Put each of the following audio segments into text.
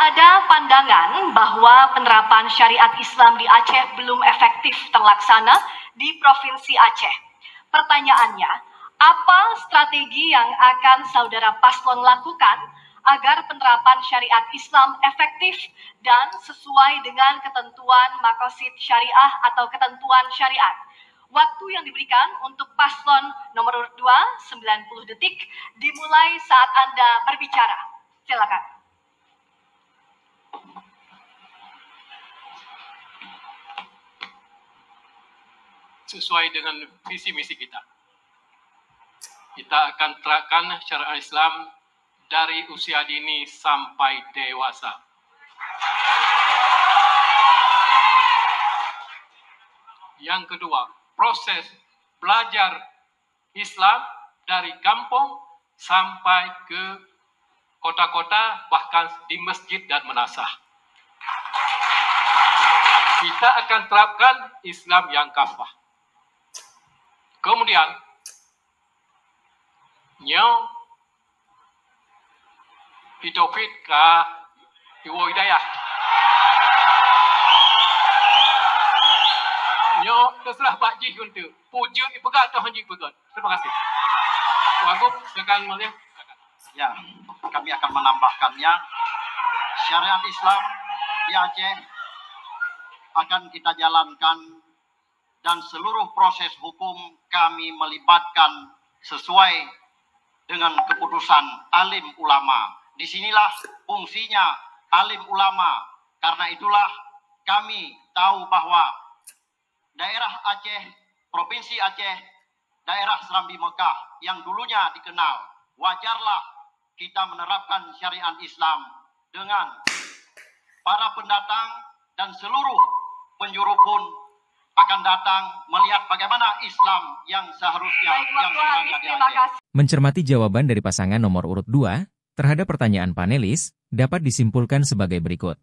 ada pandangan bahwa penerapan syariat Islam di Aceh belum efektif terlaksana di Provinsi Aceh. Pertanyaannya, apa strategi yang akan saudara paslon lakukan agar penerapan syariat Islam efektif dan sesuai dengan ketentuan maqasid syariah atau ketentuan syariat? Waktu yang diberikan untuk paslon nomor urut 2, 90 detik, dimulai saat Anda berbicara. Silakan. Sesuai dengan visi misi kita. Kita akan terapkan syariat Islam dari usia dini sampai dewasa. Yang kedua, proses belajar Islam dari kampung sampai ke kota-kota, bahkan di masjid dan madrasah. Kita akan terapkan Islam yang kafah. Kemudian, Hitofit ke Iwo Hidayah. Terserah Pak Ji untuk pujuk ipegat atau hanji ipegat. Terima kasih. Wagub, silakan mulia. Ya, kami akan menambahkannya. Syariat Islam di Aceh akan kita jalankan dan seluruh proses hukum kami melibatkan sesuai dengan keputusan alim ulama. Disinilah fungsinya alim ulama. Karena itulah kami tahu bahwa daerah Aceh, Provinsi Aceh, daerah Serambi Mekah yang dulunya dikenal, wajarlah kita menerapkan syariat Islam dengan para pendatang dan seluruh penjuru pun akan datang melihat bagaimana Islam yang seharusnya yang sebenarnya di Aceh. Mencermati jawaban dari pasangan nomor urut 2 terhadap pertanyaan panelis dapat disimpulkan sebagai berikut.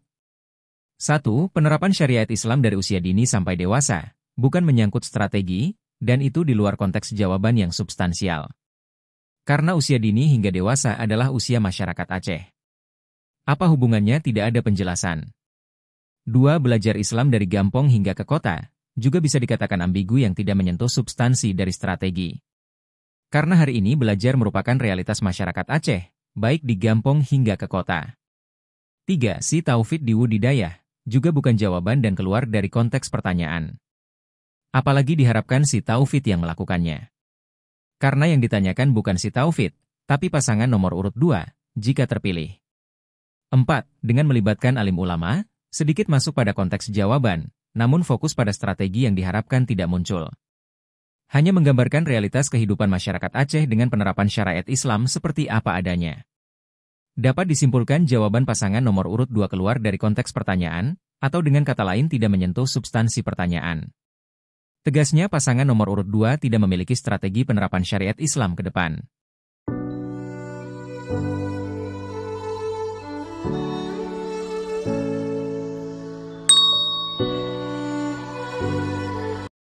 1. Penerapan syariat Islam dari usia dini sampai dewasa bukan menyangkut strategi, dan itu di luar konteks jawaban yang substansial. Karena usia dini hingga dewasa adalah usia masyarakat Aceh. Apa hubungannya tidak ada penjelasan. 2. Belajar Islam dari gampong hingga ke kota juga bisa dikatakan ambigu yang tidak menyentuh substansi dari strategi. Karena hari ini belajar merupakan realitas masyarakat Aceh, baik di gampong hingga ke kota. 3. Si Taufid di Wudidayah juga bukan jawaban dan keluar dari konteks pertanyaan. Apalagi diharapkan si Taufid yang melakukannya. Karena yang ditanyakan bukan si Taufid, tapi pasangan nomor urut 2, jika terpilih. 4. Dengan melibatkan alim ulama, sedikit masuk pada konteks jawaban, namun fokus pada strategi yang diharapkan tidak muncul. Hanya menggambarkan realitas kehidupan masyarakat Aceh dengan penerapan syariat Islam seperti apa adanya. Dapat disimpulkan jawaban pasangan nomor urut 2 keluar dari konteks pertanyaan, atau dengan kata lain tidak menyentuh substansi pertanyaan. Tegasnya pasangan nomor urut 2 tidak memiliki strategi penerapan syariat Islam ke depan.